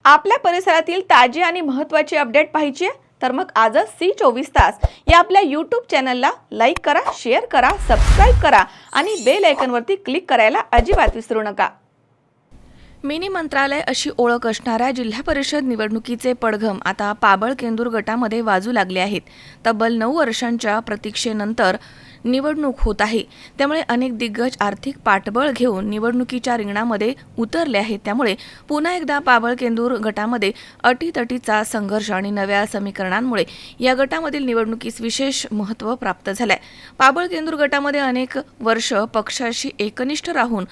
आपल्या परिसरातील ताजी आणि महत्त्वाची अपडेट पाहिजे आहे तर मग आजच C24 तास या आपल्या YouTube चॅनलला लाईक करा, शेअर करा, सबस्क्राइब करा आणि बेल आयकॉनवरती क्लिक करायला अजिबात विसरू नका। मिनी मंत्रालय अशी ओळख असणाऱ्या जिल्हा परिषद निवडणुकीचे पडघम आता पाबळ-केंदूर गटामध्ये वाजू लागले आहेत। तब्बल 9 वर्षांच्या प्रतीक्षेनंतर निवडणूक होत आहे, त्यामुळे अनेक दिग्गज आर्थिक पाठबळ घेऊन निवडणुकीच्या रिंगणामध्ये उतरले आहेत। त्यामुळे पुन्हा एकदा पाबळ-केंदूर गटामध्ये अटीतटीचा संघर्ष आणि नव्या समीकरणांमुळे या गटामधील निवडणुकीस विशेष महत्त्व प्राप्त झाले। पाबळ-केंदूर गटामध्ये अनेक वर्ष पक्षाशी एकनिष्ठ राहून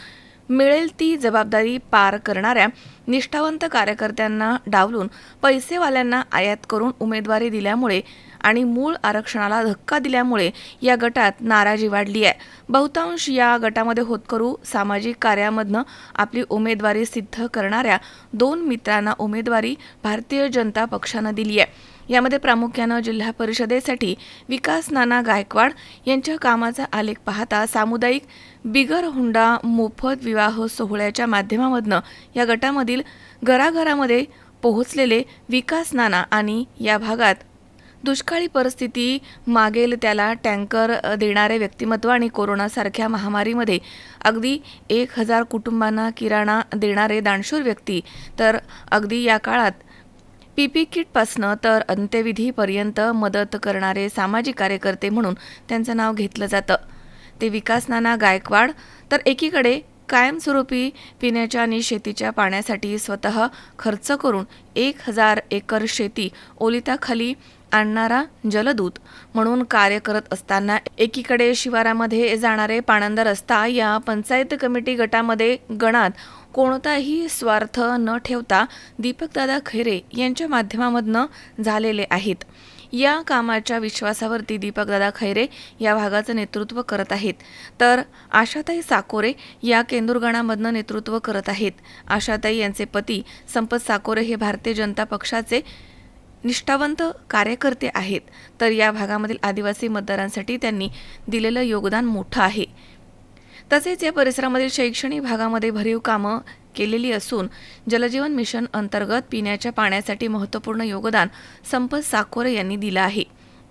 मिळेल ती जबाबदारी पार करणाऱ्या निष्ठावंत कार्यकर्त्यांना डावलून पैसेवाल्यांना आयात करून उमेदवारी दिल्यामुळे आणि मूळ आरक्षणाला धक्का दिल्यामुळे या गटात नाराजी वाढली आहे। बहुतांश या गटामध्ये होतकरू सामाजिक कार्यामधनं आपली उमेदवारी सिद्ध करणाऱ्या 2 मित्रांना उमेदवारी भारतीय जनता पक्षानं दिली आहे। यामध्ये प्रामुख्यानं जिल्हा परिषदेसाठी विकास नाना गायकवाड यांच्या कामाचा आलेख पाहता सामुदायिक बिगर हुंडा मोफत विवाह सोहळ्याच्या माध्यमामधनं या गटामधील घराघरामध्ये पोहोचलेले विकास नाना आणि या भागात दुष्काळी परिस्थिती मागेल त्याला टँकर देणारे व्यक्तिमत्व आणि कोरोनासारख्या महामारीमध्ये अगदी 1000 कुटुंबांना किराणा देणारे दानशूर व्यक्ती, तर अगदी या काळात पीपी किटपासनं तर अंत्यविधीपर्यंत मदत करणारे सामाजिक कार्यकर्ते म्हणून त्यांचं नाव घेतलं जातं। ते विकास नाना गायकवाड तर एकीकडे कायमस्वरूपी पिण्याच्या आणि शेतीच्या पाण्यासाठी स्वतः खर्च करून 1000 एकर शेती ओलिताखाली आणणारा जलदूत म्हणून कार्य करत असताना एकीकडे शिवारामध्ये जाणारे पाणंद रस्ता या पंचायत कमिटी गटामध्ये गणात कोणताही स्वार्थ न ठेवता दीपकदादा खैरे यांच्या माध्यमामधनं झालेले आहेत। या कामाच्या विश्वासावरती दीपकदादा खैरे या भागाचं नेतृत्व करत आहेत, तर आशाताई साकोरे या केंदूर गणामधनं नेतृत्व करत आहेत। आशाताई यांचे पती संपत साकोरे हे भारतीय जनता पक्षाचे निष्ठावंत कार्यकर्ते आहेत, तर या भागामधील आदिवासी मतदारांसाठी त्यांनी दिलेलं योगदान मोठं आहे। तसेच या परिसरामधील शैक्षणिक भागामध्ये भरीव कामं केलेली असून जलजीवन मिशन अंतर्गत पिण्याच्या पाण्यासाठी महत्त्वपूर्ण योगदान संपत साकोरे यांनी दिलं आहे।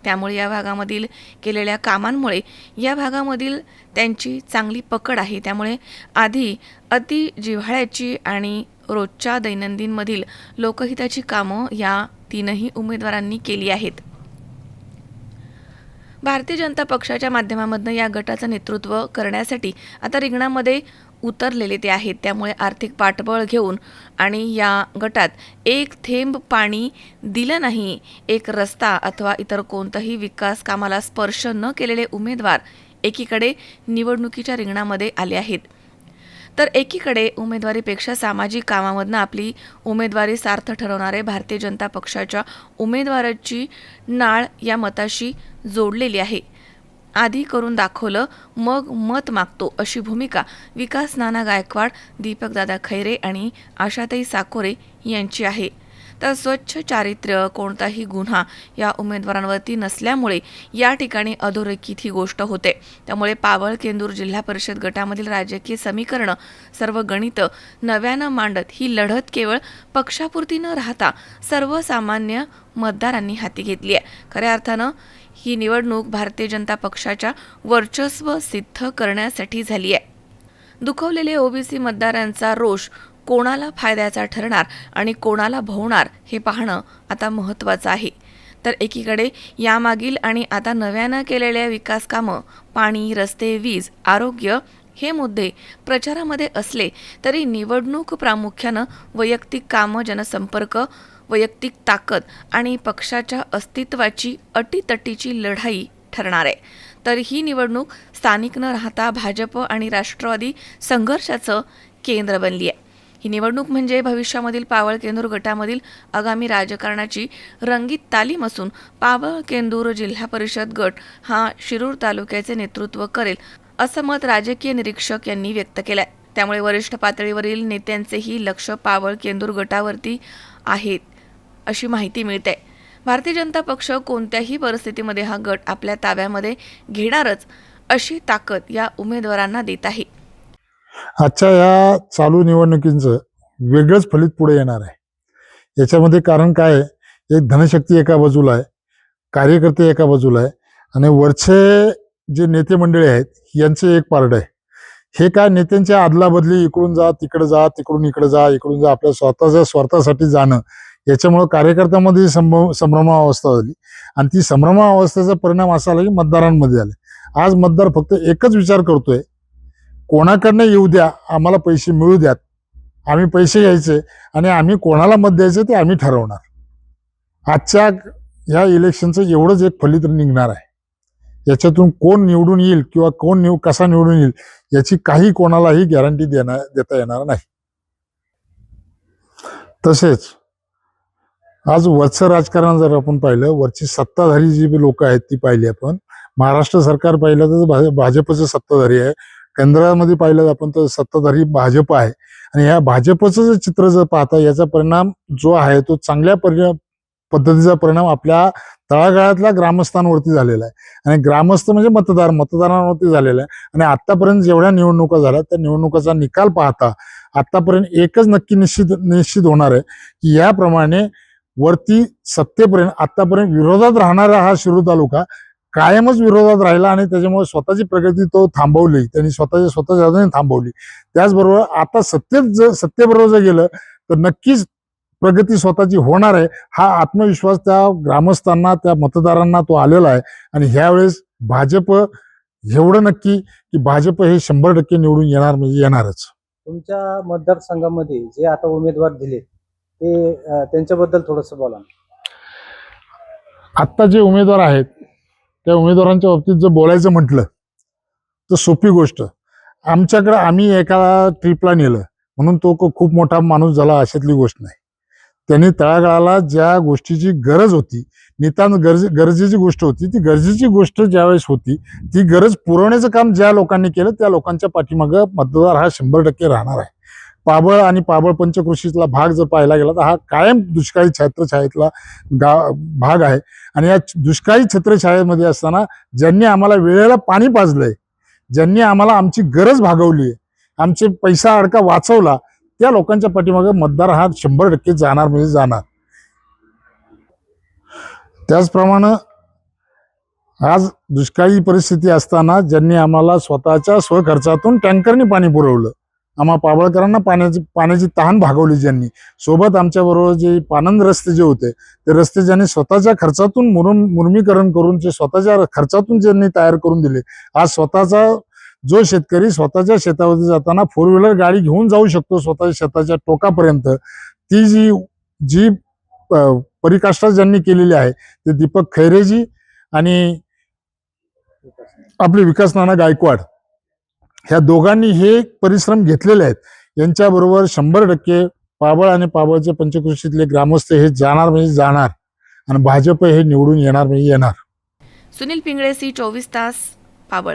त्यामुळे या भागामधील केलेल्या कामांमुळे या भागामधील त्यांची चांगली पकड आहे। त्यामुळे आधी अति जिव्हाळ्याची आणि रोजच्या दैनंदिनमधील लोकहिताची कामं या 3ही उमेदवारांनी केली आहेत। भारतीय जनता पक्षाच्या माध्यमामधनं या गटाचं नेतृत्व करण्यासाठी आता रिंगणामध्ये उतरलेले ते आहेत। त्यामुळे आर्थिक पाठबळ घेऊन आणि या गटात एक थेंब पाणी दिलं नाही, एक रस्ता अथवा इतर कोणताही विकास कामाला स्पर्श न केलेले उमेदवार एकीकडे निवडणुकीच्या रिंगणामध्ये आले आहेत, तर एकीकडे उमेदवारीपेक्षा सामाजिक कामामधनं आपली उमेदवारी सार्थ ठरवणारे भारतीय जनता पक्षाच्या उमेदवाराची नाळ या मताशी जोडलेली आहे। आधी करून दाखवलं मग मत मागतो अशी भूमिका विकास नाना गायकवाड, दीपकदादा खैरे आणि आशाताई साकोरे यांची आहे। तर स्वच्छ चारित्र्य, कोणताही गुन्हा या उमेदवारांवरती नसल्यामुळे या ठिकाणी अधोरेखित ही गोष्ट होते। त्यामुळे पाबळ-केंदूर जिल्हा परिषद गटामधील राजकीय समीकरणं, सर्व गणितं नव्यानं मांडत ही लढत केवळ पक्षापुरती न राहता सर्वसामान्य मतदारांनी हाती घेतली आहे। खऱ्या अर्थानं ही निवडणूक भारतीय जनता पक्षाच्या वर्चस्व सिद्ध करण्यासाठी झाली आहे। दुखवलेले ओबीसी मतदारांचा रोष कोणाला फायद्याचा ठरणार आणि कोणाला भोवणार हे पाहणं आता महत्त्वाचं आहे। तर एकीकडे यामागील आणि आता नव्यानं केलेल्या विकास कामं, पाणी, रस्ते, वीज, आरोग्य हे मुद्दे प्रचारामध्ये असले तरी निवडणूक प्रामुख्यानं वैयक्तिक कामं, जनसंपर्क, वैयक्तिक ताकद आणि पक्षाच्या अस्तित्वाची अटीतटीची लढाई ठरणार आहे। तर ही निवडणूक स्थानिक न राहता भाजप आणि राष्ट्रवादी संघर्षाचं केंद्र बनली आहे। ही निवडणूक म्हणजे भविष्यामधील पाबळ-केंदूर गटामधील आगामी राजकारणाची रंगीत तालीम असून पाबळ-केंदूर जिल्हा परिषद गट हा शिरूर तालुक्याचे नेतृत्व करेल असं मत राजकीय निरीक्षक यांनी व्यक्त केलंय। त्यामुळे वरिष्ठ पातळीवरील नेत्यांचेही लक्ष पाबळ-केंदूर गटावरती आहेत अशी माहिती मिळते। भारतीय जनता पक्ष कोणत्याही परिस्थितीमध्ये हा गट आपल्या ताब्यामध्ये घेणारच अशी ताकद या उमेदवारांना देत आहे। आजच्या या चालू निवडणुकींचं वेगळंच फलित पुढे येणार आहे। याच्यामध्ये कारण काय आहे, एक धनशक्ती एका बाजूला आहे, कार्यकर्ते एका बाजूला आहे आणि वरचे जे नेते मंडळी आहेत यांचे एक पारड आहे. हे काय नेत्यांच्या अदलाबदली इकडून जा तिकडे जा, तिकडून इकडे जा, इकडून जा, आपल्या स्वतःच्या स्वार्थासाठी जाणं, याच्यामुळे कार्यकर्त्यांमध्ये संभ्रमावस्था झाली आणि ती संभ्रमावस्थेचा परिणाम असा आला की मतदारांमध्ये आले. आज मतदार फक्त एकच विचार करतोय, कोणाकडनं येऊ द्या, आम्हाला पैसे मिळू द्यात, आम्ही पैसे घ्यायचे आणि आम्ही कोणाला मत द्यायचं ते आम्ही ठरवणार. आजच्या ह्या इलेक्शनचं एवढंच एक फलित निघणार आहे. याच्यातून कोण निवडून येईल किंवा कसा निवडून येईल याची काही कोणालाही गॅरंटी देता येणार नाही. तसेच आज वरचं राजकारण जर आपण पाहिलं, वरची सत्ताधारी जी लोक आहेत ती पाहिली आपण, महाराष्ट्र सरकार पाहिलं तर भाजपचं सत्ताधारी आहे, केंद्रामध्ये पाहिलं आपण तर सत्ताधारी भाजप आहे आणि ह्या भाजपचं जे चित्र जर पाहता याचा परिणाम जो आहे तो चांगल्या पद्धतीचा परिणाम आपल्या तळागाळातल्या ग्रामस्थांवरती झालेला आहे आणि ग्रामस्थ म्हणजे मतदारांवरती झालेला आहे. आणि आतापर्यंत जेवढ्या निवडणुका झाल्या त्या निवडणुकाचा निकाल पाहता आतापर्यंत एकच नक्की निश्चित होणार आहे की याप्रमाणे वरती सत्तेपर्यंत आतापर्यंत विरोधात राहणारा हा शिरूर तालुका कायमच विरोधात राहिला आणि त्याच्यामुळे स्वतःची प्रगती तो थांबवली, त्यांनी स्वतःच्या हाताने थांबवली. त्याचबरोबर आता सत्तेबरोबर जर गेलं तर नक्कीच प्रगती स्वतःची होणार आहे, हा आत्मविश्वास त्या ग्रामस्थांना, त्या मतदारांना तो आलेला आहे. आणि ह्यावेळेस भाजप एवढं नक्की की भाजप हे 100% निवडून येणार म्हणजे येणारच. तुमच्या मतदारसंघामध्ये जे आता उमेदवार दिले ते त्यांच्याबद्दल थोडंसं बोला. आत्ता जे उमेदवार आहेत त्या उमेदवारांच्या बाबतीत जर बोलायचं म्हटलं तर सोपी गोष्ट, आमच्याकडे आम्ही एका ट्रिपला नेलं म्हणून तो खूप मोठा माणूस झाला अशातली गोष्ट नाही. त्यांनी तळागाळाला ज्या गोष्टीची गरज होती, नितांत गरजेची गोष्ट होती, ती गरजेची गोष्ट ज्यावेळेस होती ती गरज पुरवण्याचं काम ज्या लोकांनी केलं त्या लोकांच्या पाठीमागं मतदार हा 100% राहणार आहे. पाबळ आणि पाबळ पंचकृषीतला भाग जर पाहायला गेला तर हा कायम दुष्काळी छत्रछायेतला भाग आहे आणि या दुष्काळी छत्रछायेमध्ये असताना ज्यांनी आम्हाला वेळेला पाणी पाजलंय, ज्यांनी आम्हाला आमची गरज भागवली, आमचे पैसा अडका वाचवला, त्या लोकांच्या पाठीमागे मतदार हा 100% जाणार म्हणजे जाणार. त्याचप्रमाणे आज दुष्काळी परिस्थिती असताना ज्यांनी आम्हाला स्वतःच्या स्वखर्चातून टँकरने पाणी पुरवलं, आम्हा पाबळकरांना पाण्याची तहान भागवली, ज्यांनी सोबत आमच्याबरोबर जे पानंद रस्ते जे होते ते रस्ते ज्यांनी स्वतःच्या खर्चातून मुरमीकरण करून जे स्वतःच्या खर्चातून ज्यांनी तयार करून दिले, आज स्वतःचा जो शेतकरी स्वतःच्या शेतावरती जाताना 4 व्हीलर गाडी घेऊन जाऊ शकतो स्वतःच्या शेताच्या टोकापर्यंत, ती जी परिकाष्ठा ज्यांनी केलेली आहे ते दीपक खैरेजी आणि आपले विकास नाना गायकवाड ह्या दोघांनी हे परिश्रम घेतलेले आहेत. यांच्याबरोबर 100% पाबळ आणि पाबळचे पंचकृषीतले ग्रामस्थ हे जाणार म्हणजे जाणार आणि भाजप हे निवडून येणार म्हणजे येणार. सुनील पिंगळे, C24 तास, पाबळ.